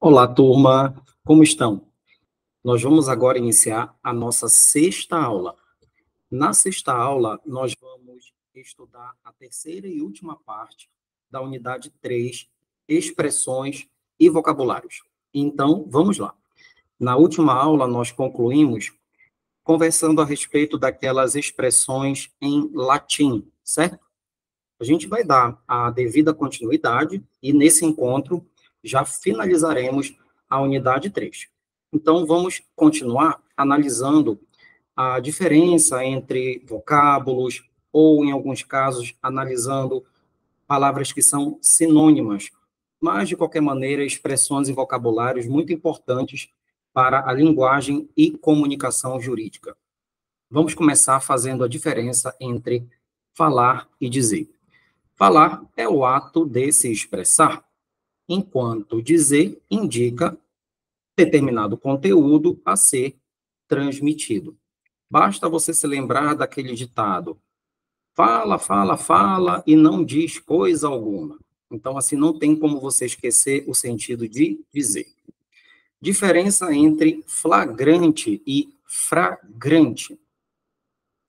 Olá, turma, como estão? Nós vamos agora iniciar a nossa sexta aula. Na sexta aula, nós vamos estudar a terceira e última parte da unidade 3, expressões e vocabulários. Então, vamos lá. Na última aula, nós concluímos conversando a respeito daquelas expressões em latim, certo? A gente vai dar a devida continuidade e, nesse encontro, já finalizaremos a unidade 3. Então, vamos continuar analisando a diferença entre vocábulos, ou, em alguns casos, analisando palavras que são sinônimas, mas, de qualquer maneira, expressões e vocabulários muito importantes para a linguagem e comunicação jurídica. Vamos começar fazendo a diferença entre falar e dizer. Falar é o ato de se expressar, enquanto dizer indica determinado conteúdo a ser transmitido. Basta você se lembrar daquele ditado: fala, fala, fala e não diz coisa alguma. Então, assim, não tem como você esquecer o sentido de dizer. Diferença entre flagrante e fragrante.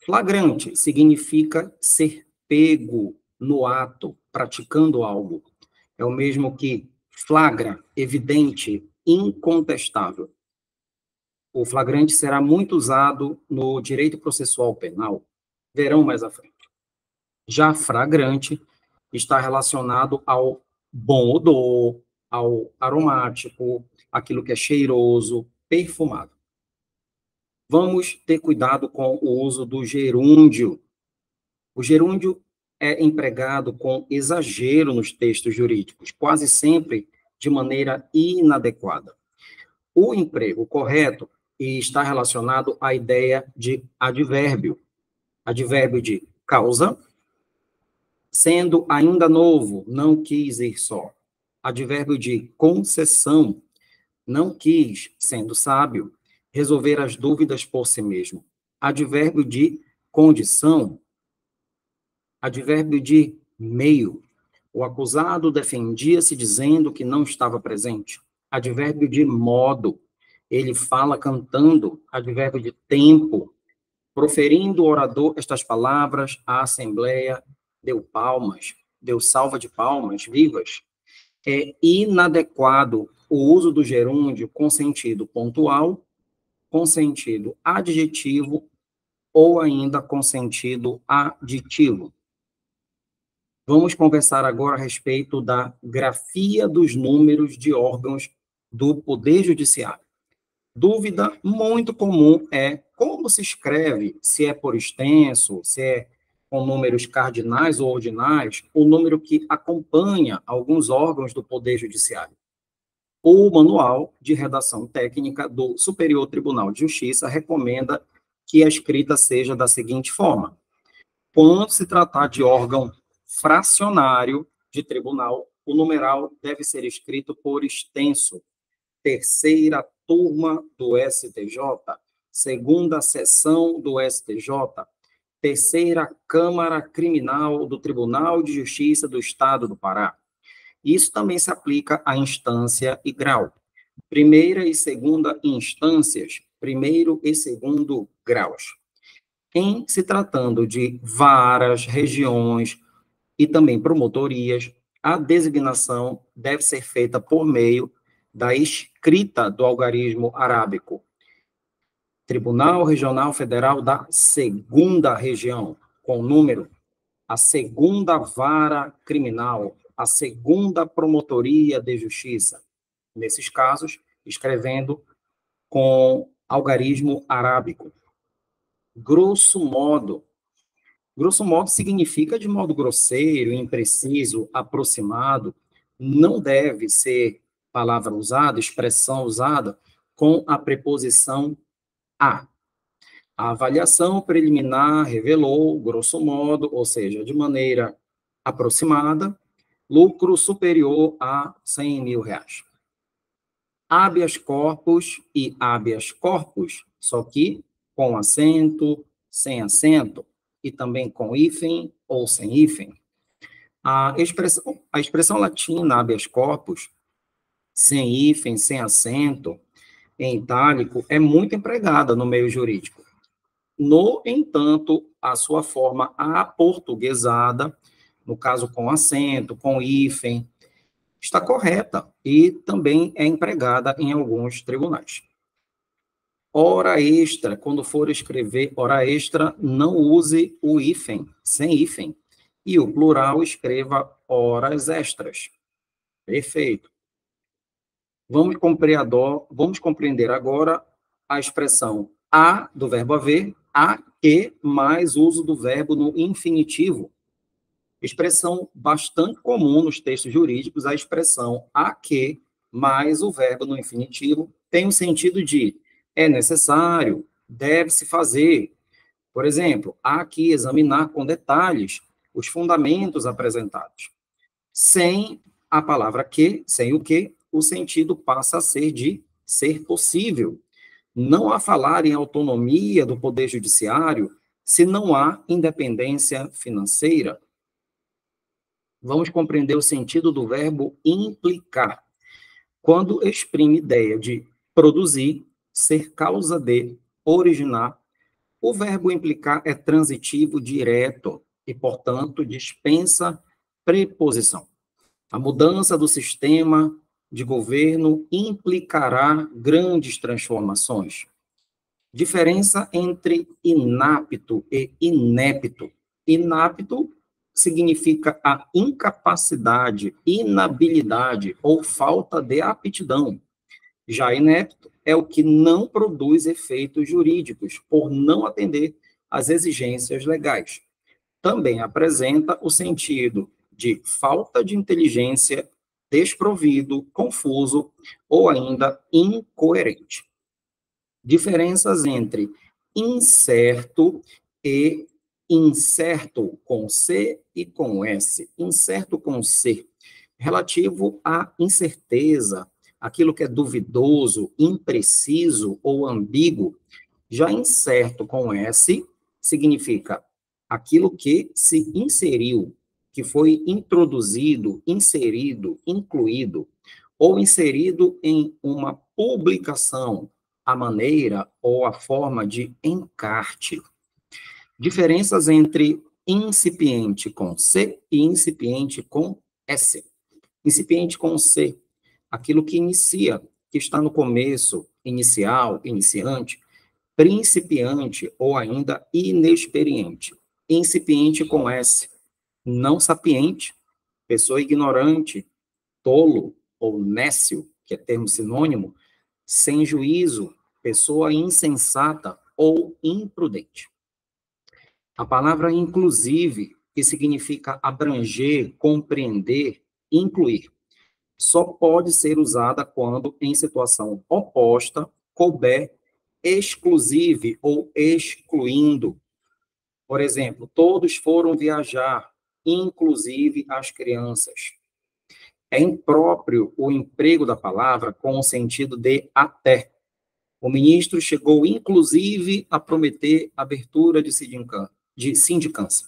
Flagrante significa ser pego no ato, praticando algo. É o mesmo que flagra, evidente, incontestável. O flagrante será muito usado no direito processual penal, verão mais à frente. Já flagrante está relacionado ao bom odor, ao aromático, aquilo que é cheiroso, perfumado. Vamos ter cuidado com o uso do gerúndio. O gerúndio é empregado com exagero nos textos jurídicos, quase sempre de maneira inadequada. O emprego correto está relacionado à ideia de advérbio. Advérbio de causa, sendo ainda novo, não quis ir só. Advérbio de concessão, não quis, sendo sábio, resolver as dúvidas por si mesmo. Advérbio de condição, advérbio de meio. O acusado defendia-se dizendo que não estava presente. Advérbio de modo. Ele fala cantando. Advérbio de tempo. Proferindo o orador estas palavras, a assembleia deu palmas, deu salva de palmas vivas. É inadequado o uso do gerúndio com sentido pontual, com sentido adjetivo ou ainda com sentido aditivo. Vamos conversar agora a respeito da grafia dos números de órgãos do Poder Judiciário. Dúvida muito comum é como se escreve, se é por extenso, se é com números cardinais ou ordinais, o número que acompanha alguns órgãos do Poder Judiciário. O Manual de Redação Técnica do Superior Tribunal de Justiça recomenda que a escrita seja da seguinte forma: quando se tratar de órgão fracionário de tribunal, o numeral deve ser escrito por extenso. Terceira turma do STJ, segunda sessão do STJ, terceira Câmara Criminal do Tribunal de Justiça do Estado do Pará. Isso também se aplica à instância e grau. Primeira e segunda instâncias, primeiro e segundo graus. Em se tratando de varas, regiões e também promotorias, a designação deve ser feita por meio da escrita do algarismo arábico. Tribunal Regional Federal da Segunda Região, com o número, a segunda vara criminal, a segunda promotoria de justiça. Nesses casos, escrevendo com algarismo arábico. Grosso modo significa de modo grosseiro, impreciso, aproximado. Não deve ser palavra usada, expressão usada com a preposição a. A avaliação preliminar revelou, grosso modo, ou seja, de maneira aproximada, lucro superior a 100 mil reais. Habeas corpus e habeas corpus, só que com acento, sem acento, e também com hífen ou sem hífen. A expressão latina habeas corpus sem hífen, sem acento, em itálico, é muito empregada no meio jurídico. No entanto, a sua forma aportuguesada, no caso com acento, com hífen, está correta e também é empregada em alguns tribunais. Hora extra, quando for escrever hora extra, não use o hífen, sem hífen. E o plural escreva horas extras. Perfeito. Vamos compreender agora a expressão a do verbo haver, a que mais uso do verbo no infinitivo. Expressão bastante comum nos textos jurídicos, a expressão a que mais o verbo no infinitivo tem o sentido de é necessário, deve-se fazer. Por exemplo, há que examinar com detalhes os fundamentos apresentados. Sem a palavra que, sem o sentido passa a ser de ser possível. Não há falar em autonomia do Poder Judiciário se não há independência financeira. Vamos compreender o sentido do verbo implicar, quando exprime ideia de produzir, ser causa de, originar. O verbo implicar é transitivo direto e, portanto, dispensa preposição. A mudança do sistema de governo implicará grandes transformações. Diferença entre inapto e inepto. Inapto significa a incapacidade, inabilidade ou falta de aptidão. Já inepto é o que não produz efeitos jurídicos, por não atender às exigências legais. Também apresenta o sentido de falta de inteligência, desprovido, confuso ou ainda incoerente. Diferenças entre incerto e incerto, com C e com S. Incerto com C, relativo à incerteza, aquilo que é duvidoso, impreciso ou ambíguo. Já incerto com S significa aquilo que se inseriu, que foi introduzido, inserido, incluído, ou inserido em uma publicação, a maneira ou a forma de encarte. Diferenças entre incipiente com C e incipiente com S. Incipiente com C, aquilo que inicia, que está no começo, inicial, iniciante, principiante ou ainda inexperiente. Incipiente com S, não sapiente, pessoa ignorante, tolo ou nécio, que é termo sinônimo, sem juízo, pessoa insensata ou imprudente. A palavra inclusive, que significa abranger, compreender, incluir, só pode ser usada quando, em situação oposta, couber exclusive ou excluindo. Por exemplo, todos foram viajar, inclusive as crianças. É impróprio o emprego da palavra com o sentido de até. O ministro chegou, inclusive, a prometer abertura de sindicância.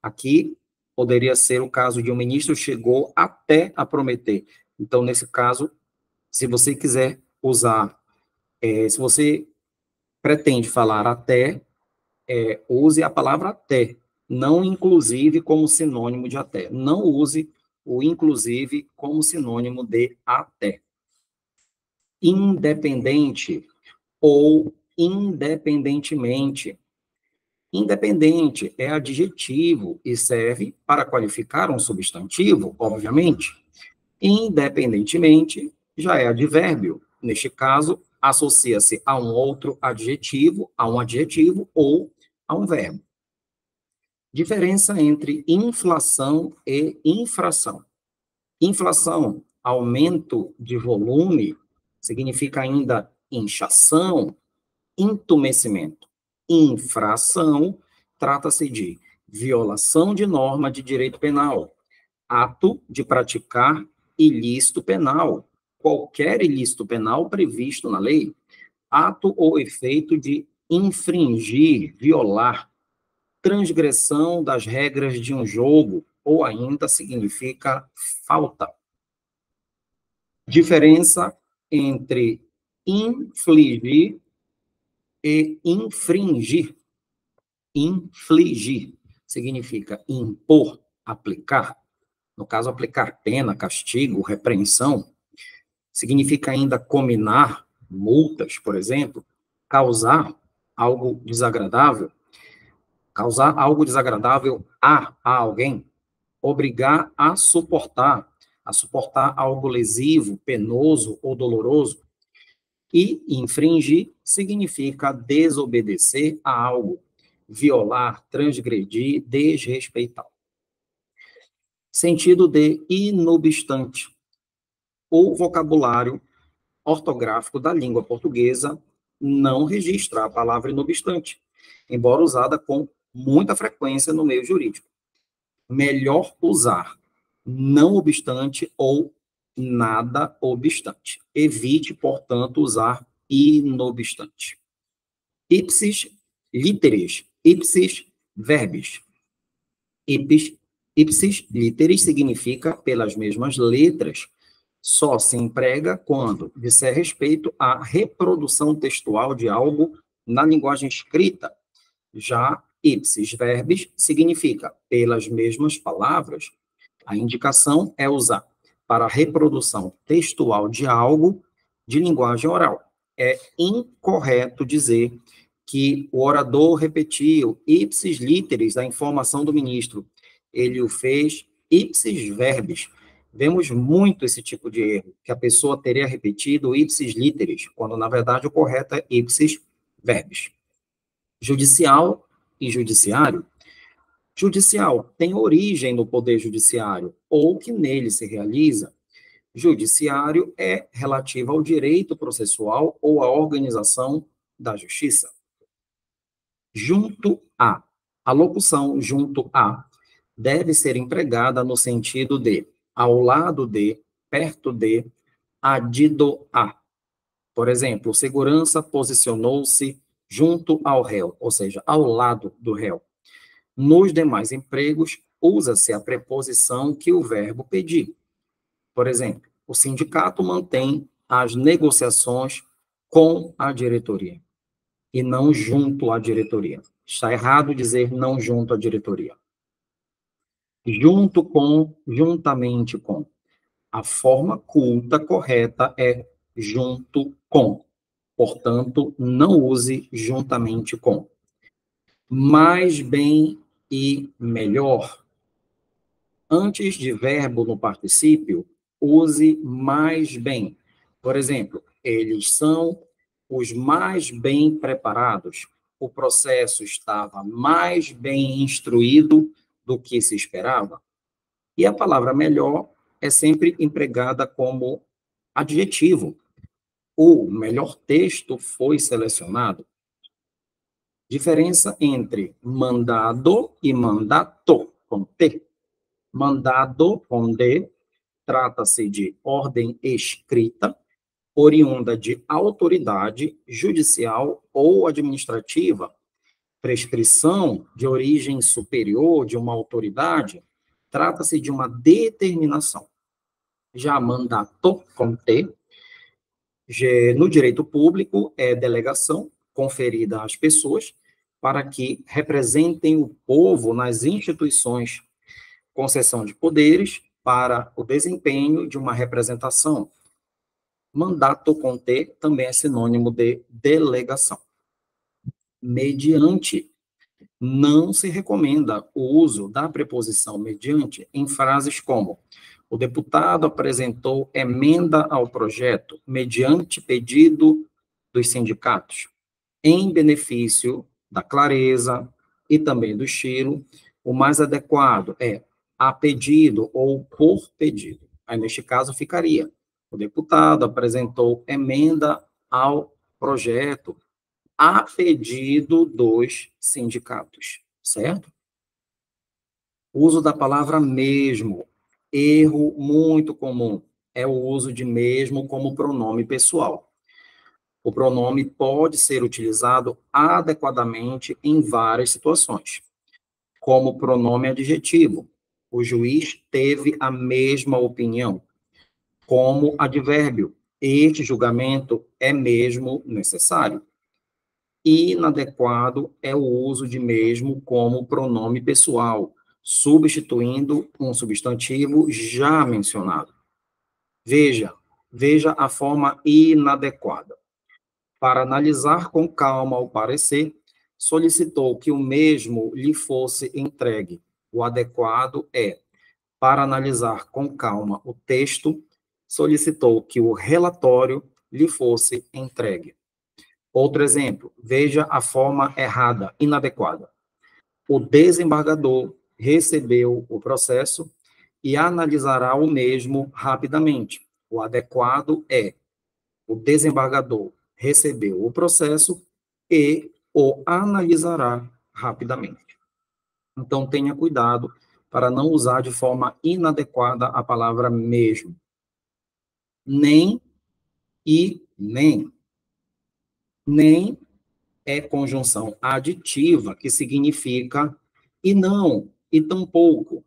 Aqui, poderia ser o caso de um ministro chegou até a prometer. Então, nesse caso, se você quiser usar, se você pretende falar até, use a palavra até, não inclusive como sinônimo de até. Não use o inclusive como sinônimo de até. Independente ou independentemente. Independente é adjetivo e serve para qualificar um substantivo, obviamente. Independentemente já é advérbio. Neste caso, associa-se a um outro adjetivo, a um adjetivo ou a um verbo. Diferença entre inflação e infração. Inflação, aumento de volume, significa ainda inchação, entumecimento. Infração, trata-se de violação de norma de direito penal, ato de praticar ilícito penal, qualquer ilícito penal previsto na lei, ato ou efeito de infringir, violar, transgressão das regras de um jogo, ou ainda significa falta. Diferença entre infligir e infringir. Infligir significa impor, aplicar. No caso, aplicar pena, castigo, repreensão. Significa ainda combinar multas, por exemplo, causar algo desagradável a alguém, obrigar a suportar algo lesivo, penoso ou doloroso. E infringir significa desobedecer a algo, violar, transgredir, desrespeitar. Sentido de inobstante. O vocabulário ortográfico da língua portuguesa não registra a palavra inobstante, embora usada com muita frequência no meio jurídico. Melhor usar não obstante ou nada obstante. Evite, portanto, usar inobstante. Ipsis literis, ipsis verbis. Ipsis literis significa pelas mesmas letras, só se emprega quando disser respeito à reprodução textual de algo na linguagem escrita. Já ipsis verbis significa pelas mesmas palavras. A indicação é usar para a reprodução textual de algo de linguagem oral. É incorreto dizer que o orador repetiu ipsis literis a informação do ministro. Ele o fez ipsis verbis. Vemos muito esse tipo de erro, que a pessoa teria repetido ipsis literis, quando, na verdade, o correto é ipsis verbis. Judicial e judiciário. Judicial tem origem no poder judiciário, ou que nele se realiza. Judiciário é relativo ao direito processual ou à organização da justiça. Junto a. A locução junto a deve ser empregada no sentido de ao lado de, perto de, adido a. Por exemplo, o segurança posicionou-se junto ao réu, ou seja, ao lado do réu. Nos demais empregos, usa-se a preposição que o verbo pedir. Por exemplo, o sindicato mantém as negociações com a diretoria e não junto à diretoria. Está errado dizer não junto à diretoria. Junto com, juntamente com. A forma culta correta é junto com. Portanto, não use juntamente com. Mais bem e melhor. Antes de verbo no particípio, use mais bem. Por exemplo, eles são os mais bem preparados. O processo estava mais bem instruído do que se esperava. E a palavra melhor é sempre empregada como adjetivo. O melhor texto foi selecionado. Diferença entre mandado e mandato, com T. Mandado, com D, trata-se de ordem escrita, oriunda de autoridade judicial ou administrativa. Prescrição de origem superior de uma autoridade, trata-se de uma determinação. Já mandato, com T, no direito público, é delegação conferida às pessoas para que representem o povo nas instituições, concessão de poderes para o desempenho de uma representação. Mandato com T também é sinônimo de delegação. Mediante. Não se recomenda o uso da preposição mediante em frases como: o deputado apresentou emenda ao projeto mediante pedido dos sindicatos. Em benefício da clareza e também do estilo, o mais adequado é a pedido ou por pedido. Aí, neste caso, ficaria: o deputado apresentou emenda ao projeto a pedido dos sindicatos, certo? O uso da palavra mesmo, erro muito comum, é o uso de mesmo como pronome pessoal. O pronome pode ser utilizado adequadamente em várias situações, como pronome adjetivo. O juiz teve a mesma opinião. como advérbio. Este julgamento é mesmo necessário. Inadequado é o uso de mesmo como pronome pessoal, substituindo um substantivo já mencionado. Veja a forma inadequada. Para analisar com calma o parecer, solicitou que o mesmo lhe fosse entregue. O adequado é, para analisar com calma o texto, solicitou que o relatório lhe fosse entregue. Outro exemplo, veja a forma errada, inadequada. O desembargador recebeu o processo e analisará o mesmo rapidamente. O adequado é: o desembargador recebeu o processo e o analisará rapidamente. Então, tenha cuidado para não usar de forma inadequada a palavra mesmo. Nem e nem. Nem é conjunção aditiva, que significa e não, e tampouco.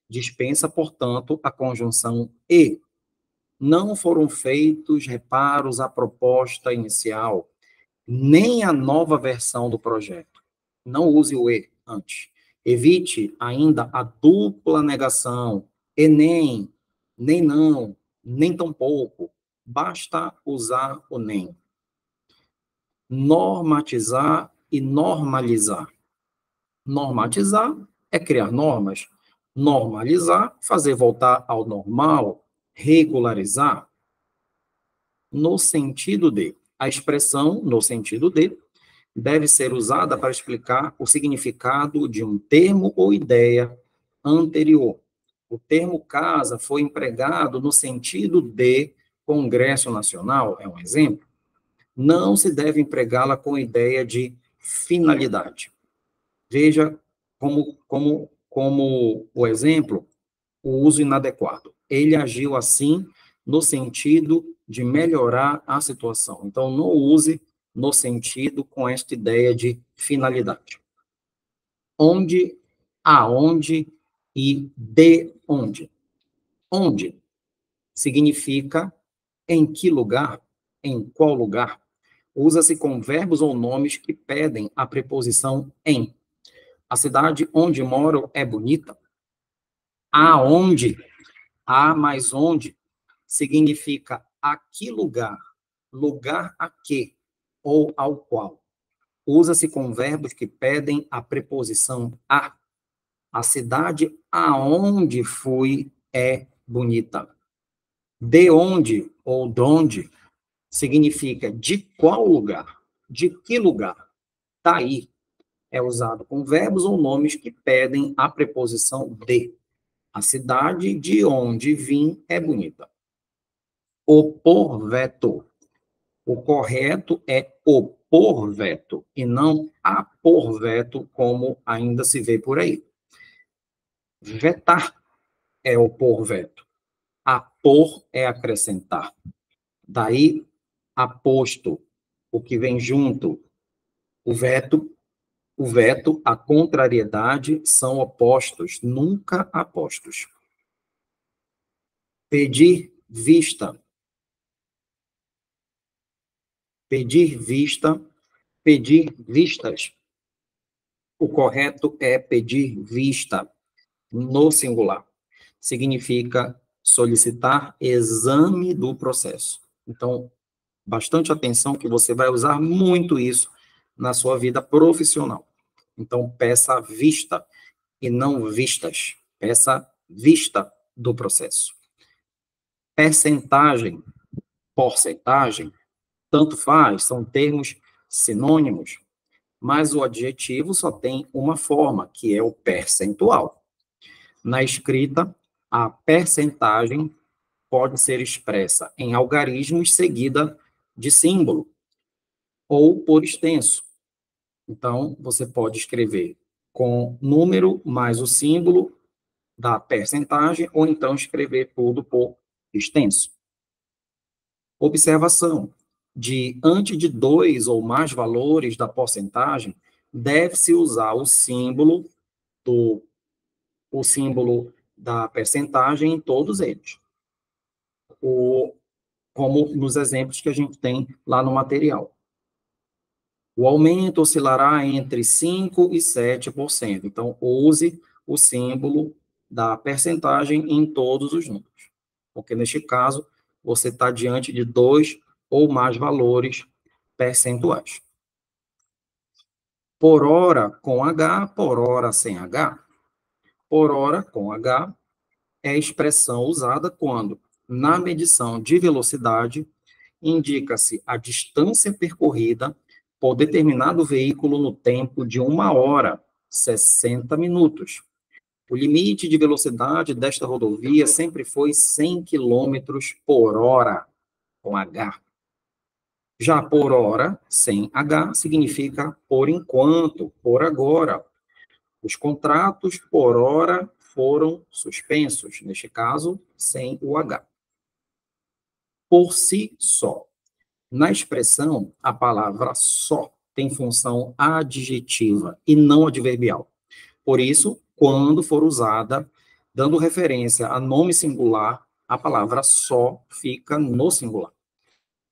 Dispensa, portanto, a conjunção e. Não foram feitos reparos à proposta inicial, nem à nova versão do projeto. Não use o e antes. Evite ainda a dupla negação, e nem não, nem tampouco. Basta usar o nem. Normatizar e normalizar. Normatizar é criar normas. Normalizar, fazer voltar ao normal, regularizar. No sentido de. A expressão no sentido de deve ser usada para explicar o significado de um termo ou ideia anterior. O termo casa foi empregado no sentido de Congresso Nacional, é um exemplo. Não se deve empregá-la com ideia de finalidade. Veja como o exemplo, o uso inadequado. Ele agiu assim no sentido de melhorar a situação. Então, não use no sentido com esta ideia de finalidade. Onde, aonde e de onde. Onde significa em que lugar, em qual lugar. Usa-se com verbos ou nomes que pedem a preposição em. A cidade onde moro é bonita. Aonde, a mais onde, significa a que lugar, lugar a que, ou ao qual. Usa-se com verbos que pedem a preposição a. A cidade aonde fui é bonita. De onde ou donde significa de qual lugar, de que lugar. Daí é usado com verbos ou nomes que pedem a preposição de. A cidade de onde vim é bonita. Opor veto. O correto é opor veto e não apor veto, como ainda se vê por aí. Vetar é opor veto. Apor é acrescentar. Daí, aposto, o que vem junto. O veto, a contrariedade são opostos, nunca apostos. Pedir vista. Pedir vista, pedir vistas. O correto é pedir vista, no singular. Significa solicitar exame do processo. Então, bastante atenção que você vai usar muito isso na sua vida profissional. Então, peça vista e não vistas. Peça vista do processo. Percentagem, porcentagem, tanto faz, são termos sinônimos, mas o adjetivo só tem uma forma, que é o percentual. Na escrita, a percentagem pode ser expressa em algarismos seguida de símbolo ou por extenso. Então, você pode escrever com número mais o símbolo da percentagem, ou então escrever tudo por extenso. Observação: diante de dois ou mais valores da porcentagem, deve-se usar o símbolo da percentagem em todos eles. como nos exemplos que a gente tem lá no material. O aumento oscilará entre 5% e 7%. Então, use o símbolo da percentagem em todos os números, porque neste caso, você está diante de 2 ou mais valores percentuais. Por hora com H, por hora sem H. Por hora com H é a expressão usada quando, na medição de velocidade, indica-se a distância percorrida por determinado veículo no tempo de 1 hora, 60 minutos. O limite de velocidade desta rodovia sempre foi 100 km por hora, com H. Já por hora, sem H, significa por enquanto, por agora. Os contratos por hora foram suspensos, neste caso, sem o H. Por si só. Na expressão, a palavra só tem função adjetiva e não adverbial. Por isso, quando for usada, dando referência a nome singular, a palavra só fica no singular.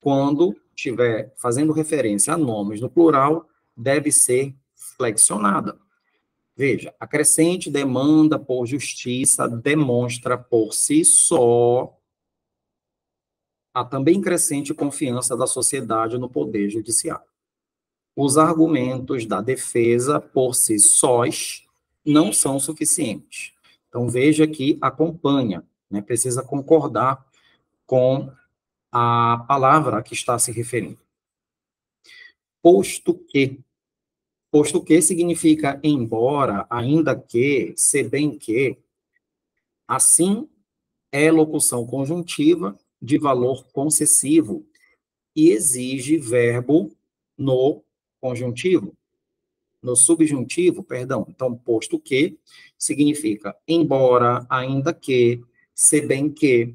Quando estiver fazendo referência a nomes no plural, deve ser flexionada. Veja, a crescente demanda por justiça demonstra por si só a também crescente confiança da sociedade no poder judiciário. Os argumentos da defesa por si sós não são suficientes. Então, veja que acompanha, né, precisa concordar com a palavra a que está se referindo. Posto que. Posto que significa embora, ainda que, se bem que. Assim, é locução conjuntiva de valor concessivo e exige verbo no conjuntivo, no subjuntivo, perdão. Então, posto que significa embora, ainda que, se bem que.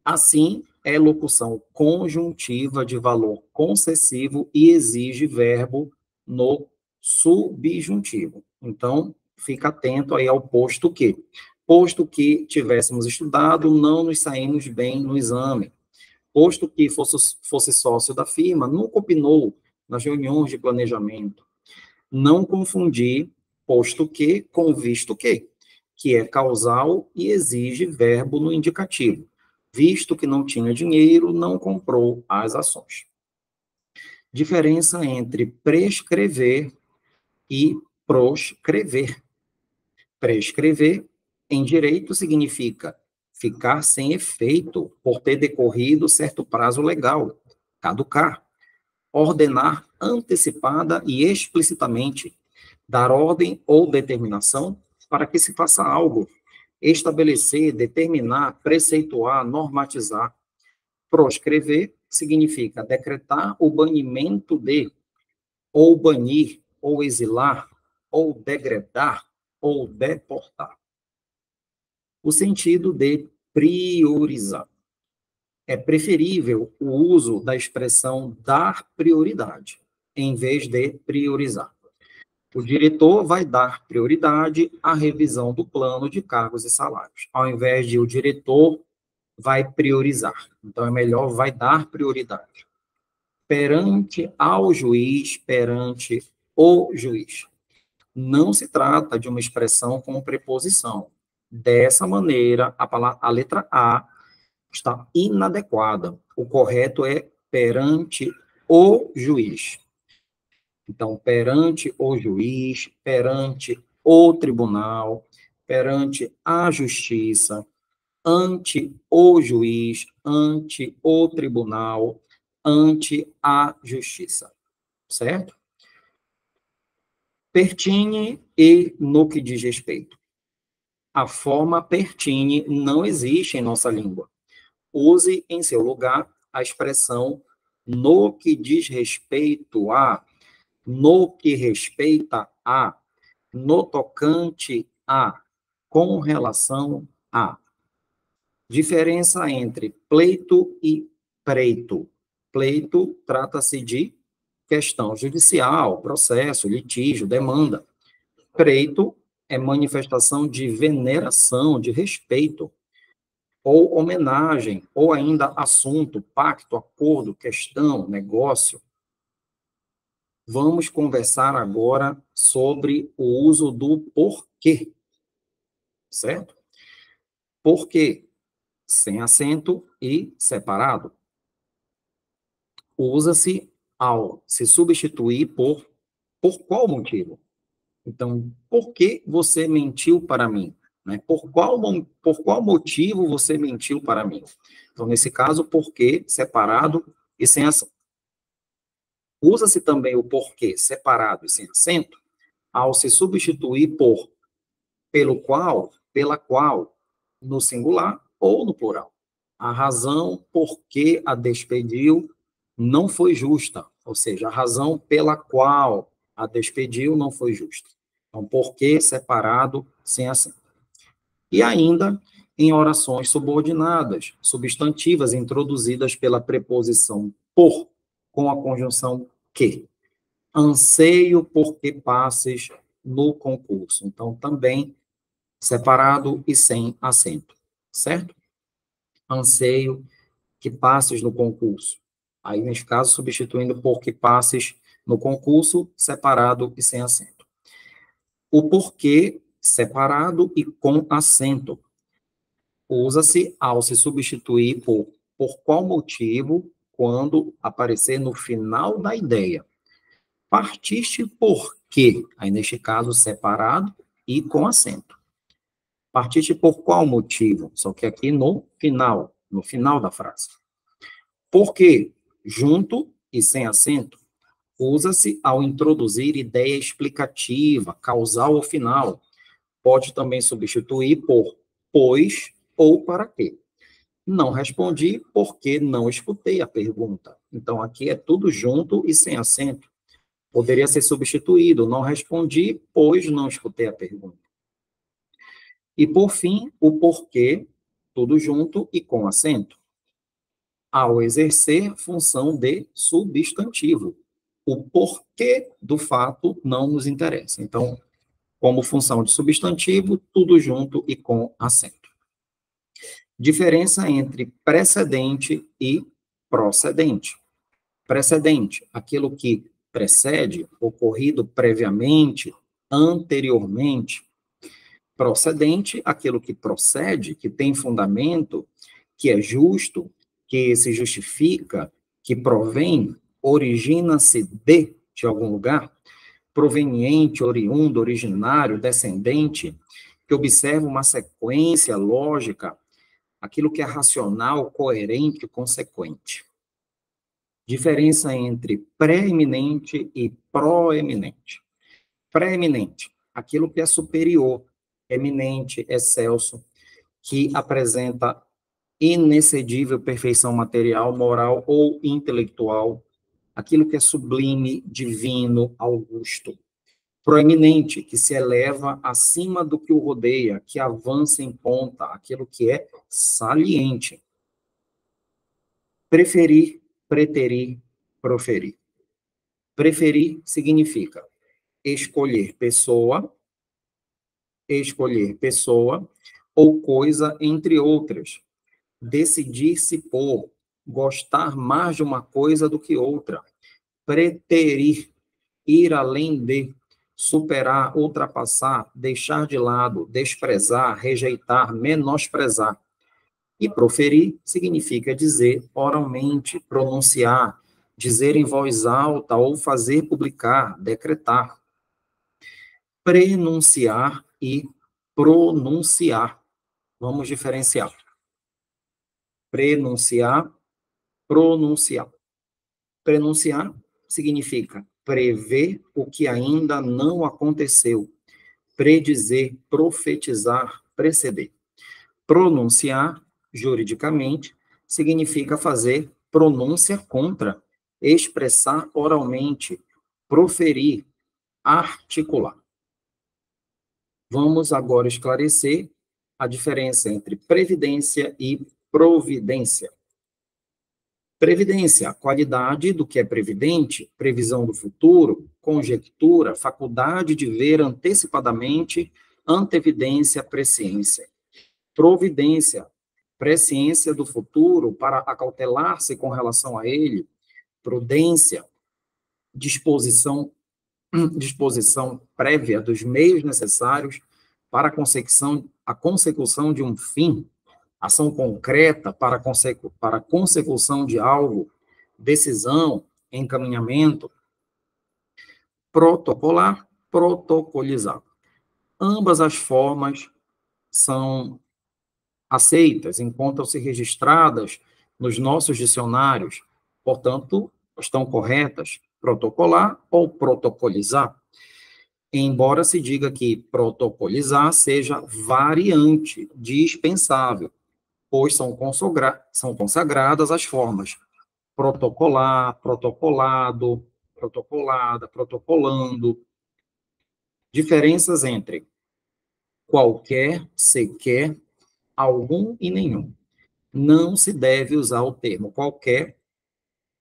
Assim, é locução conjuntiva de valor concessivo e exige verbo no subjuntivo. Então, fica atento aí ao posto que. Posto que tivéssemos estudado, não nos saímos bem no exame. Posto que fosse sócio da firma, nunca opinou nas reuniões de planejamento. Não confundir posto que com visto que é causal e exige verbo no indicativo. Visto que não tinha dinheiro, não comprou as ações. Diferença entre prescrever e proscrever. Prescrever, em direito, significa ficar sem efeito por ter decorrido certo prazo legal, caducar. Ordenar antecipada e explicitamente, dar ordem ou determinação para que se faça algo, estabelecer, determinar, preceituar, normatizar. Proscrever significa decretar o banimento de, ou banir, ou exilar, ou degradar, ou deportar. O sentido de priorizar. É preferível o uso da expressão dar prioridade, em vez de priorizar. O diretor vai dar prioridade à revisão do plano de cargos e salários, ao invés de o diretor vai priorizar. Então, é melhor vai dar prioridade. Perante ao juiz, perante o juiz. Não se trata de uma expressão com preposição. Dessa maneira, a letra A está inadequada. O correto é perante o juiz. Então, perante o juiz, perante o tribunal, perante a justiça, ante o juiz, ante o tribunal, ante a justiça. Certo? Pertine e no que diz respeito. A forma pertine não existe em nossa língua. Use em seu lugar a expressão no que diz respeito a, no que respeita a, no tocante a, com relação a. Diferença entre pleito e preito. Pleito trata-se de questão judicial, processo, litígio, demanda. Preito é manifestação de veneração, de respeito. ou homenagem, ou ainda assunto, pacto, acordo, questão, negócio. Vamos conversar agora sobre o uso do porquê, certo? Porquê, sem acento e separado. Usa-se ao se substituir por qual motivo? Então, por que você mentiu para mim? Né? Por qual motivo você mentiu para mim? Então, nesse caso, porquê separado e sem acento. Usa-se também o porquê separado e sem acento ao se substituir por pelo qual, pela qual, no singular ou no plural. A razão por que a despediu não foi justa, ou seja, a razão pela qual a despediu não foi justa. Então, por que separado sem acento. E ainda em orações subordinadas, substantivas introduzidas pela preposição por, com a conjunção que. Anseio por que passes no concurso. Então, também separado e sem acento, certo? Anseio que passes no concurso. Aí, nesse caso, substituindo por que passes no concurso, separado e sem acento. O porquê, separado e com acento. Usa-se ao se substituir por qual motivo, quando aparecer no final da ideia. Partiste por quê? Aí, neste caso, separado e com acento. Partiste por qual motivo? Só que aqui no final da frase. Por quê? Junto e sem acento, usa-se ao introduzir ideia explicativa, causal ou final. Pode também substituir por pois ou para quê. Não respondi porque não escutei a pergunta. Então, aqui é tudo junto e sem acento. Poderia ser substituído, não respondi, pois não escutei a pergunta. E, por fim, o porquê, tudo junto e com acento. Ao exercer função de substantivo. O porquê do fato não nos interessa. Então, como função de substantivo, tudo junto e com acento. Diferença entre precedente e procedente. Precedente, aquilo que precede, ocorrido previamente, anteriormente. Procedente, aquilo que procede, que tem fundamento, que é justo, que se justifica, que provém, origina-se de algum lugar, proveniente, oriundo, originário, descendente, que observa uma sequência lógica, aquilo que é racional, coerente, consequente. Diferença entre preeminente e proeminente. Preeminente, aquilo que é superior, eminente, excelso, que apresenta inexcedível perfeição material, moral ou intelectual, aquilo que é sublime, divino, augusto. Proeminente, que se eleva acima do que o rodeia, que avança em ponta, aquilo que é saliente. Preferir, preterir, proferir. Preferir significa escolher pessoa ou coisa, entre outras. Decidir-se por, gostar mais de uma coisa do que outra. Preterir, ir além de, superar, ultrapassar, deixar de lado, desprezar, rejeitar, menosprezar. E proferir significa dizer oralmente, pronunciar, dizer em voz alta ou fazer publicar, decretar. Prenunciar e pronunciar. Vamos diferenciar. Prenunciar, pronunciar. Prenunciar significa prever o que ainda não aconteceu. Predizer, profetizar, preceder. Pronunciar, juridicamente, significa fazer pronúncia contra, expressar oralmente, proferir, articular. Vamos agora esclarecer a diferença entre previdência e providência. Previdência, a qualidade do que é previdente, previsão do futuro, conjectura, faculdade de ver antecipadamente, antevidência, presciência. Providência, presciência do futuro para acautelar-se com relação a ele, prudência, disposição prévia dos meios necessários para a consecução de um fim, ação concreta para a consecução de algo, decisão, encaminhamento, protocolar, protocolizar. Ambas as formas são aceitas, encontram-se registradas nos nossos dicionários, portanto, estão corretas, protocolar ou protocolizar. Embora se diga que protocolizar seja variante dispensável, pois são consagradas as formas protocolar, protocolado, protocolada, protocolando. Diferenças entre qualquer, sequer, algum e nenhum. Não se deve usar o termo qualquer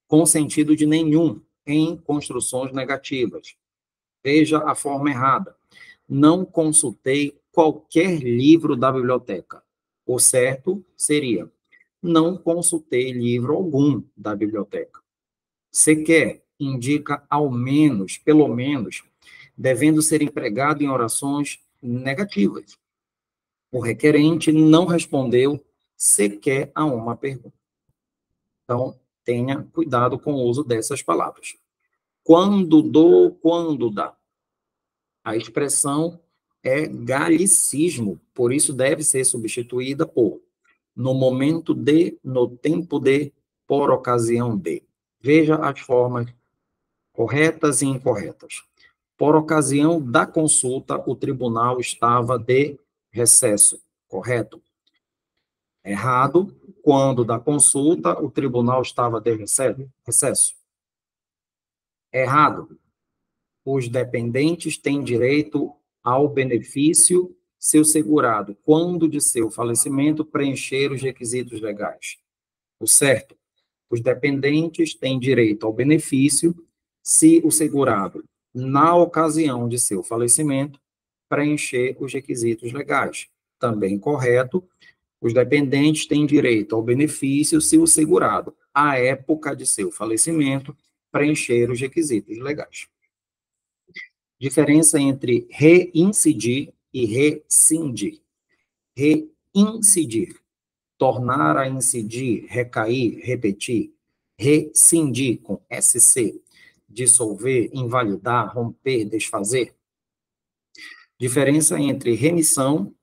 com sentido de nenhum em construções negativas. Veja a forma errada. Não consultei qualquer livro da biblioteca. O certo seria: não consultei livro algum da biblioteca. Sequer indica ao menos, pelo menos, devendo ser empregado em orações negativas. O requerente não respondeu sequer a uma pergunta. Então, tenha cuidado com o uso dessas palavras. Quando dou, quando dá. A expressão é galicismo, por isso deve ser substituída por no momento de, no tempo de, por ocasião de. Veja as formas corretas e incorretas. Por ocasião da consulta, o tribunal estava de recesso, correto? Errado, quando da consulta, o tribunal estava de recesso. Errado, os dependentes têm direito ao benefício seu segurado, quando de seu falecimento preencher os requisitos legais. O certo, os dependentes têm direito ao benefício se o segurado, na ocasião de seu falecimento, preencher os requisitos legais. Também correto, os dependentes têm direito ao benefício se o segurado, à época de seu falecimento, preencher os requisitos legais. Diferença entre reincidir e rescindir. Reincidir, tornar a incidir, recair, repetir. Rescindir, com SC, dissolver, invalidar, romper, desfazer. Diferença entre remissão,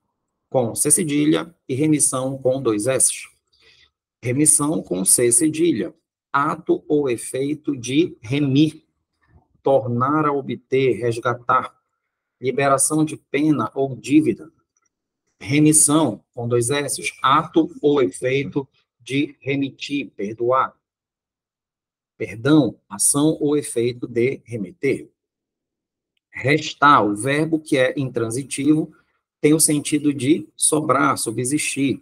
com C cedilha, e remissão com 2 S. Remissão com C cedilha, ato ou efeito de remir, tornar a obter, resgatar, liberação de pena ou dívida. Remissão, com 2 S, ato ou efeito de remitir, perdoar. Perdão, ação ou efeito de remeter. Restar, o verbo que é intransitivo, tem o sentido de sobrar, subsistir.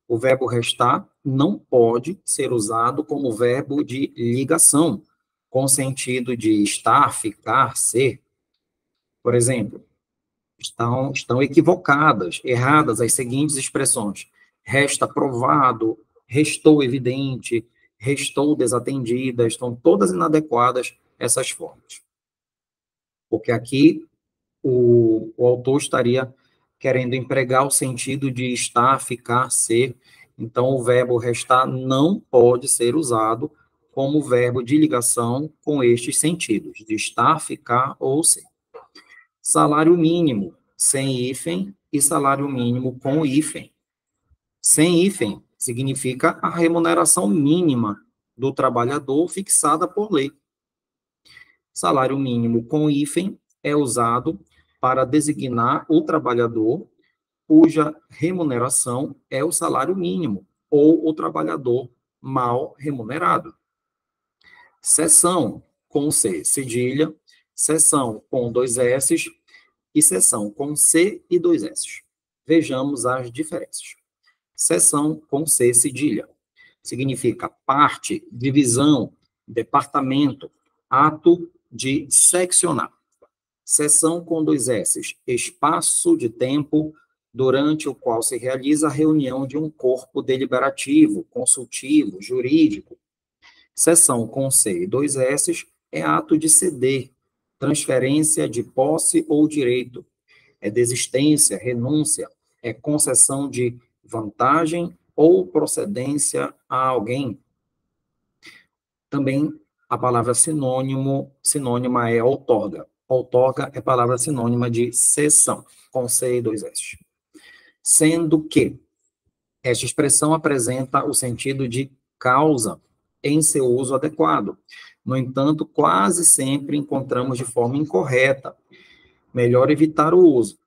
O verbo restar não pode ser usado como verbo de ligação, com sentido de estar, ficar, ser. Por exemplo, estão equivocadas, erradas as seguintes expressões: resta provado, restou evidente, restou desatendida, estão todas inadequadas essas formas. Porque aqui o autor estaria querendo empregar o sentido de estar, ficar, ser. Então, o verbo restar não pode ser usado como verbo de ligação com estes sentidos, de estar, ficar ou ser. Salário mínimo, sem hífen, e salário mínimo com hífen. Sem hífen significa a remuneração mínima do trabalhador fixada por lei. Salário mínimo com hífen é usado para designar o trabalhador cuja remuneração é o salário mínimo, ou o trabalhador mal remunerado. Seção com C cedilha, seção com 2 S e seção com C e 2 S. Vejamos as diferenças. Seção com C cedilha significa parte, divisão, departamento, ato de seccionar. Seção com 2 S, espaço de tempo durante o qual se realiza a reunião de um corpo deliberativo, consultivo, jurídico. Cessão com C e dois S é ato de ceder, transferência de posse ou direito, é desistência, renúncia, é concessão de vantagem ou procedência a alguém. Também a palavra sinônima é outorga. Outorga é palavra sinônima de cessão, com C e dois S. Sendo que esta expressão apresenta o sentido de causa em seu uso adequado. No entanto, quase sempre encontramos de forma incorreta. Melhor evitar o uso.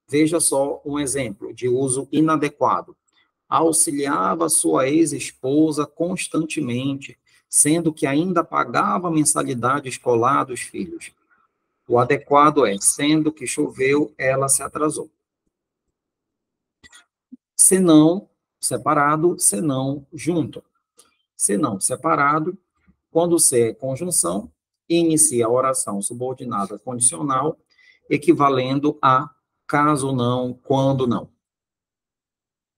Veja só um exemplo de uso inadequado. Auxiliava sua ex-esposa constantemente, sendo que ainda pagava a mensalidade escolar dos filhos. O adequado é, sendo que choveu, ela se atrasou. Senão, separado, senão, junto. Senão, separado, quando C é conjunção, inicia a oração subordinada condicional, equivalendo a caso não, quando não.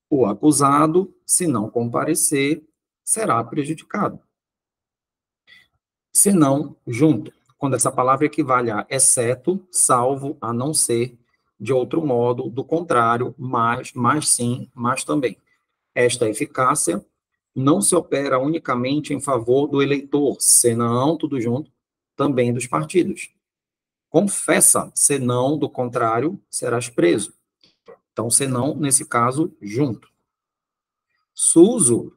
O acusado, se não comparecer, será prejudicado. Se não, junto, quando essa palavra equivale a exceto, salvo, a não ser, de outro modo, do contrário, mas sim, mas também. Esta eficácia não se opera unicamente em favor do eleitor, senão, tudo junto, também dos partidos. Confessa, senão, do contrário, serás preso. Então, senão, nesse caso, junto. Suso,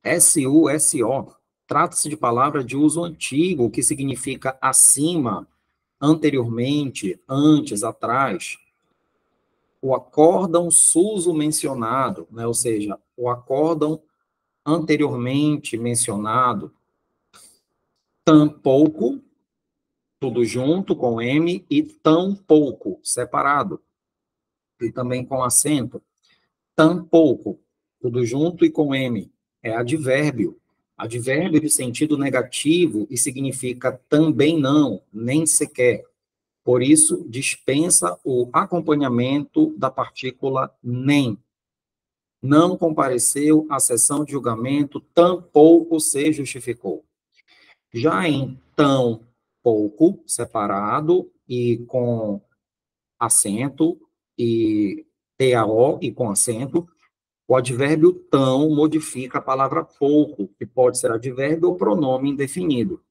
S-U-S-O, trata-se de palavra de uso antigo, que significa acima, anteriormente, antes, atrás. O acórdão suso mencionado, né, ou seja, o acórdão anteriormente mencionado, tampouco, tudo junto com M, e tão pouco, separado, e também com acento. Tampouco, tudo junto e com M, é advérbio. Advérbio de sentido negativo e significa também não, nem sequer. Por isso, dispensa o acompanhamento da partícula nem. Não compareceu à sessão de julgamento, tampouco se justificou. Já em tão pouco, separado e com acento, e TAO e com acento, o advérbio tão modifica a palavra pouco, que pode ser advérbio ou pronome indefinido.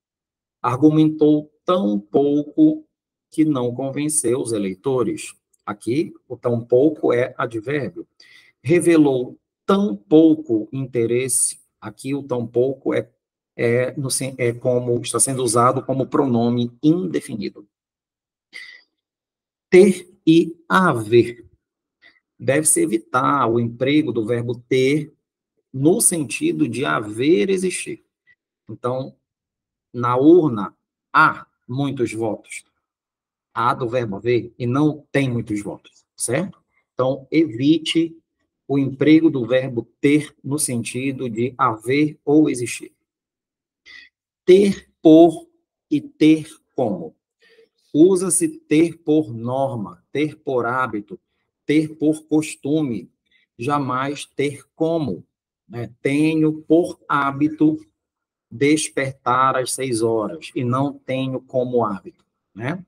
Argumentou tão pouco que não convenceu os eleitores. Aqui, o tão pouco é advérbio. Revelou tão pouco interesse. Aqui, o tão pouco é como está sendo usado como pronome indefinido. Ter e haver. Deve-se evitar o emprego do verbo ter no sentido de haver existir. Então, na urna, há muitos votos. Há do verbo haver e não tem muitos votos, certo? Então, evite o emprego do verbo ter no sentido de haver ou existir. Ter por e ter como. Usa-se ter por norma, ter por hábito, ter por costume, jamais ter como. Né? Tenho por hábito despertar às 6 horas e não tenho como hábito. Né?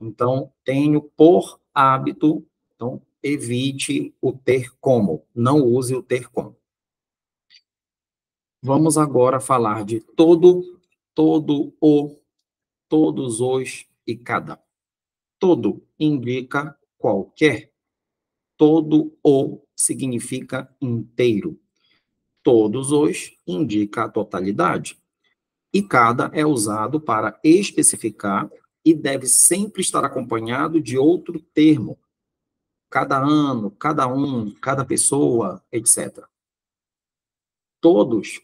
Então, tenho por hábito, então evite o ter como, não use o ter como. Vamos agora falar de todo, o, todos os e cada. Todo indica qualquer. Todo o significa inteiro. Todos os indica a totalidade. E cada é usado para especificar e deve sempre estar acompanhado de outro termo. Cada ano, cada um, cada pessoa, etc. Todos,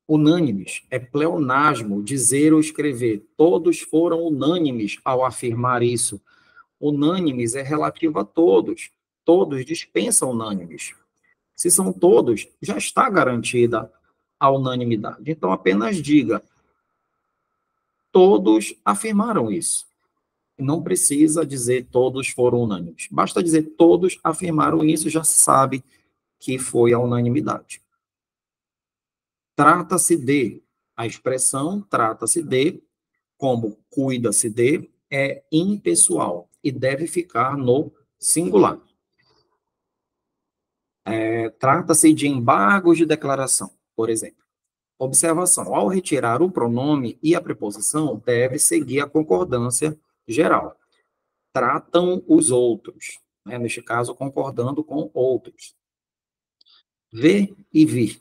unânimes, é pleonasmo dizer ou escrever. Todos foram unânimes ao afirmar isso. Unânimes é relativo a todos. Todos dispensam unânimes. Se são todos, já está garantida a unanimidade. Então, apenas diga, todos afirmaram isso. Não precisa dizer todos foram unânimes. Basta dizer todos afirmaram isso, já se sabe que foi a unanimidade. Trata-se de, a expressão trata-se de, como cuida-se de, é impessoal e deve ficar no singular. Trata-se de embargos de declaração, por exemplo. Observação: ao retirar o pronome e a preposição, deve seguir a concordância geral. Tratam os outros, né? Neste caso, concordando com outros. Ver e vir.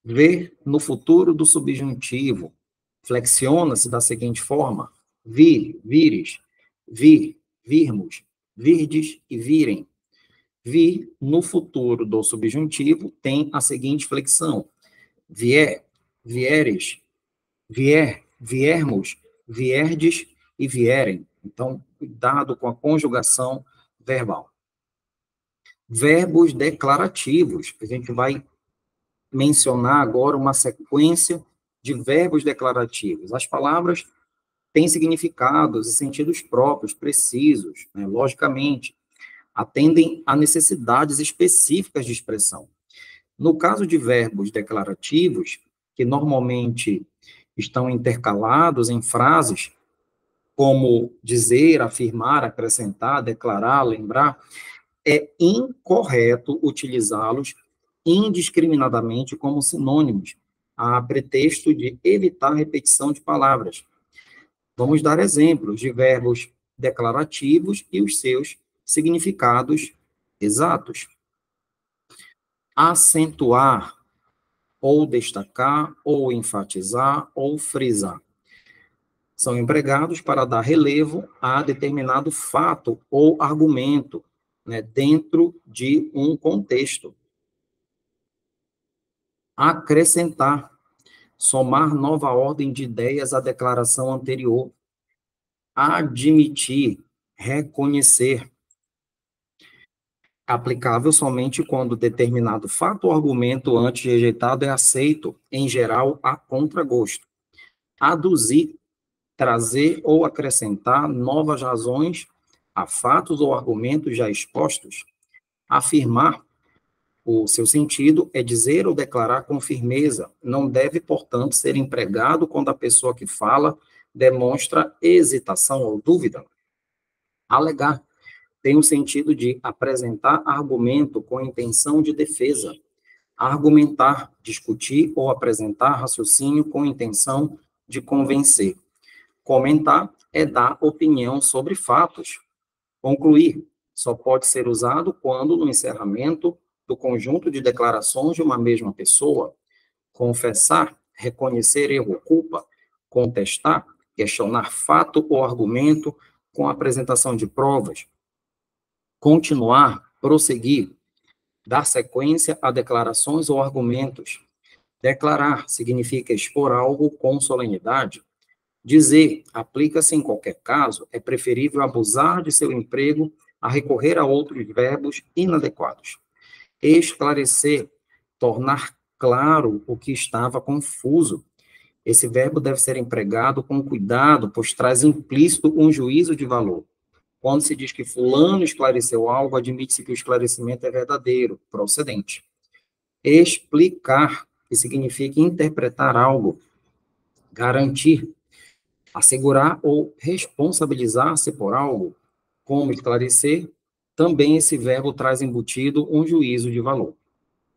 Ver no futuro do subjuntivo. Flexiona-se da seguinte forma: vir, vires, vir, virmos, virdes e virem. Vir no futuro do subjuntivo tem a seguinte flexão: vier, vieres, vier, viermos, vierdes e vierem. Então, cuidado com a conjugação verbal. Verbos declarativos. A gente vai mencionar agora uma sequência de verbos declarativos. As palavras têm significados e sentidos próprios, precisos, né? Logicamente, atendem a necessidades específicas de expressão. No caso de verbos declarativos, que normalmente estão intercalados em frases, como dizer, afirmar, acrescentar, declarar, lembrar, é incorreto utilizá-los indiscriminadamente como sinônimos, a pretexto de evitar repetição de palavras. Vamos dar exemplos de verbos declarativos e os seus significados exatos. Acentuar, ou destacar, ou enfatizar, ou frisar. São empregados para dar relevo a determinado fato ou argumento, né, dentro de um contexto. Acrescentar, somar nova ordem de ideias à declaração anterior. Admitir, reconhecer. Aplicável somente quando determinado fato ou argumento antes rejeitado é aceito, em geral, a contragosto. Aduzir, trazer ou acrescentar novas razões a fatos ou argumentos já expostos. Afirmar, o seu sentido é dizer ou declarar com firmeza. Não deve, portanto, ser empregado quando a pessoa que fala demonstra hesitação ou dúvida. Alegar tem o sentido de apresentar argumento com intenção de defesa. Argumentar, discutir ou apresentar raciocínio com intenção de convencer. Comentar é dar opinião sobre fatos. Concluir só pode ser usado quando, no encerramento do conjunto de declarações de uma mesma pessoa. Confessar, reconhecer erro ou culpa. Contestar, questionar fato ou argumento com a apresentação de provas. Continuar, prosseguir, dar sequência a declarações ou argumentos. Declarar significa expor algo com solenidade. Dizer, aplica-se em qualquer caso, é preferível abusar de seu emprego a recorrer a outros verbos inadequados. Esclarecer, tornar claro o que estava confuso. Esse verbo deve ser empregado com cuidado, pois traz implícito um juízo de valor. Quando se diz que fulano esclareceu algo, admite-se que o esclarecimento é verdadeiro, procedente. Explicar, que significa interpretar algo. Garantir, assegurar ou responsabilizar-se por algo. Como esclarecer, também esse verbo traz embutido um juízo de valor.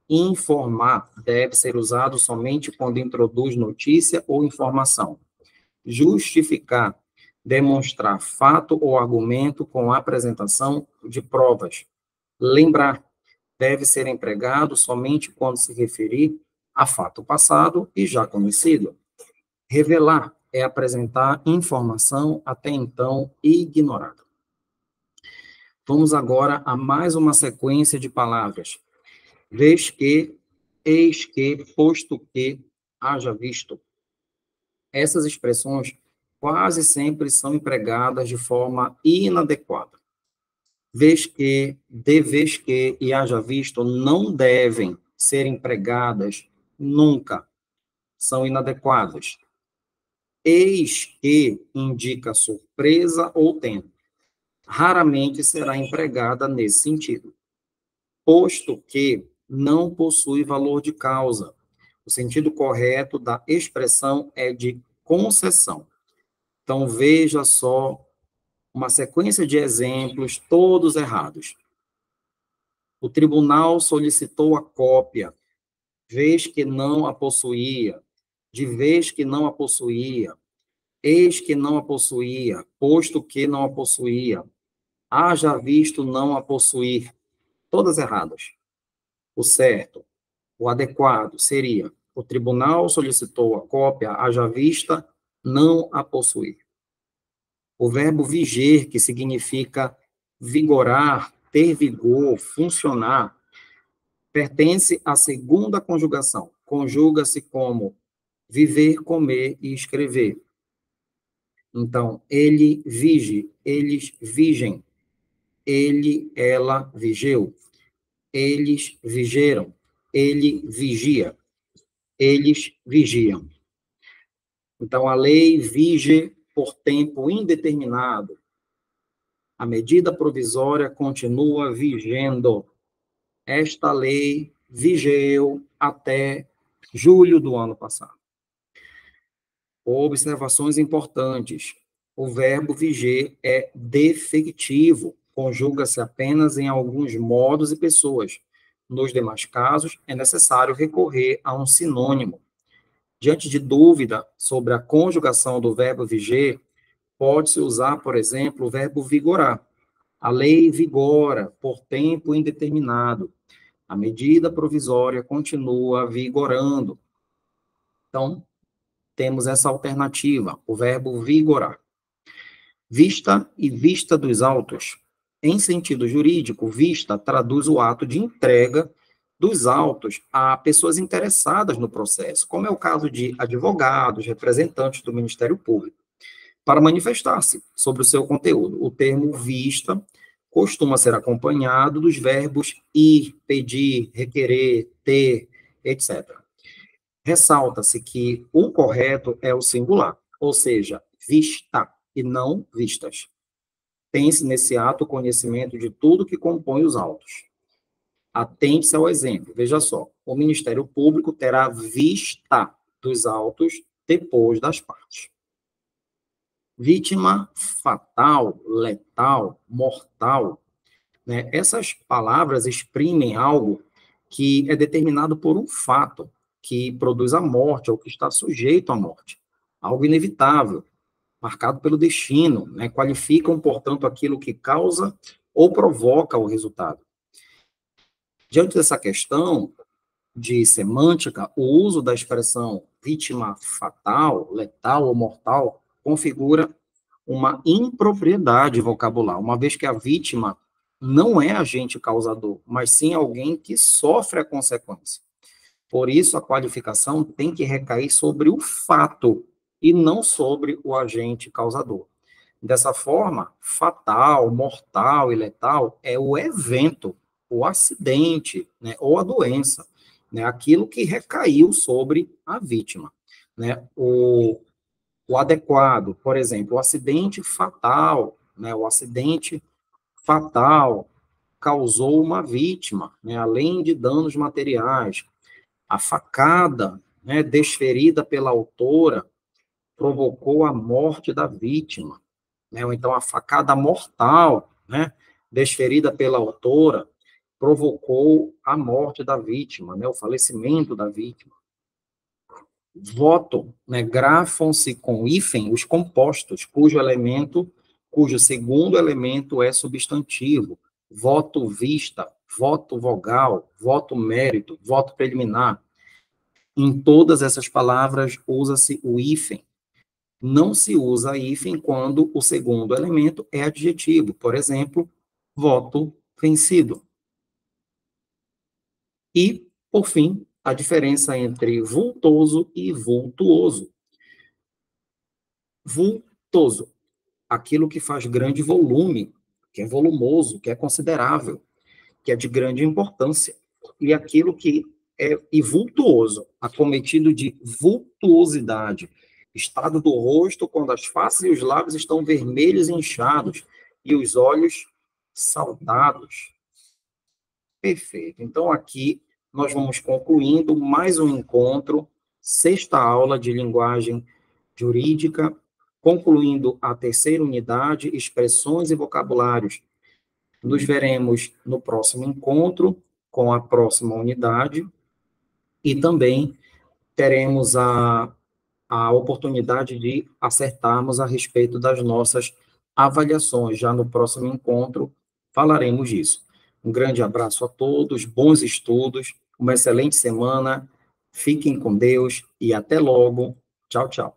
Informar deve ser usado somente quando introduz notícia ou informação. Justificar, demonstrar fato ou argumento com a apresentação de provas. Lembrar, deve ser empregado somente quando se referir a fato passado e já conhecido. Revelar é apresentar informação até então ignorada. Vamos agora a mais uma sequência de palavras. Vês que, eis que, posto que, haja visto. Essas expressões quase sempre são empregadas de forma inadequada. Vês que, deves que e haja visto não devem ser empregadas nunca. São inadequadas. Eis que indica surpresa ou tempo. Raramente será empregada nesse sentido, posto que não possui valor de causa. O sentido correto da expressão é de concessão. Então, veja só uma sequência de exemplos, todos errados. O tribunal solicitou a cópia, vez que não a possuía, de vez que não a possuía, eis que não a possuía, posto que não a possuía, haja visto não a possuir, todas erradas. O certo, o adequado seria: o tribunal solicitou a cópia, haja vista não a possuir. O verbo viger, que significa vigorar, ter vigor, funcionar, pertence à segunda conjugação. Conjuga-se como viver, comer e escrever. Então, ele vige, eles vigem, ele, ela vigeu, eles vigeram, ele vigia, eles vigiam. Então, a lei vige por tempo indeterminado. A medida provisória continua vigendo. Esta lei vigeu até julho do ano passado. Observações importantes. O verbo viger é defectivo, conjuga-se apenas em alguns modos e pessoas. Nos demais casos, é necessário recorrer a um sinônimo. Diante de dúvida sobre a conjugação do verbo viger, pode-se usar, por exemplo, o verbo vigorar. A lei vigora por tempo indeterminado. A medida provisória continua vigorando. Então, temos essa alternativa, o verbo vigorar. Vista e vista dos autos. Em sentido jurídico, vista traduz o ato de entrega dos autos a pessoas interessadas no processo, como é o caso de advogados, representantes do Ministério Público, para manifestar-se sobre o seu conteúdo. O termo vista costuma ser acompanhado dos verbos ir, pedir, requerer, ter, etc. Ressalta-se que o correto é o singular, ou seja, vista e não vistas. Tem-se nesse ato o conhecimento de tudo que compõe os autos. Atente-se ao exemplo. Veja só, o Ministério Público terá vista dos autos depois das partes. Vítima fatal, letal, mortal, né? Essas palavras exprimem algo que é determinado por um fato que produz a morte, ou que está sujeito à morte. Algo inevitável, marcado pelo destino, né? Qualificam, portanto, aquilo que causa ou provoca o resultado. Diante dessa questão de semântica, o uso da expressão vítima fatal, letal ou mortal configura uma impropriedade vocabular, uma vez que a vítima não é agente causador, mas sim alguém que sofre a consequência. Por isso, a qualificação tem que recair sobre o fato e não sobre o agente causador. Dessa forma, fatal, mortal e letal é o evento, o acidente, né, ou a doença, né, aquilo que recaiu sobre a vítima. Né? O adequado, por exemplo, o acidente fatal, né, o acidente fatal causou uma vítima, né, além de danos materiais. A facada, né, desferida pela autora provocou a morte da vítima, né, ou então a facada mortal, né, desferida pela autora provocou a morte da vítima, né, o falecimento da vítima. Voto, né, grafam-se com hífen os compostos, cujo segundo elemento é substantivo. Voto vista, voto vogal, voto mérito, voto preliminar. Em todas essas palavras usa-se o hífen. Não se usa hífen quando o segundo elemento é adjetivo. Por exemplo, voto vencido. E, por fim, a diferença entre vultoso e vultuoso. Vultoso, aquilo que faz grande volume, que é volumoso, que é considerável, que é de grande importância. E aquilo que é vultuoso, acometido de vultuosidade, Estado do rosto quando as faces e os lábios estão vermelhos e inchados e os olhos saltados. Perfeito. Então, aqui nós vamos concluindo mais um encontro, sexta aula de linguagem jurídica, concluindo a terceira unidade, expressões e vocabulários. Nos veremos no próximo encontro com a próxima unidade e também teremos a oportunidade de acertarmos a respeito das nossas avaliações. Já no próximo encontro falaremos disso. Um grande abraço a todos, bons estudos, uma excelente semana, fiquem com Deus e até logo. Tchau, tchau.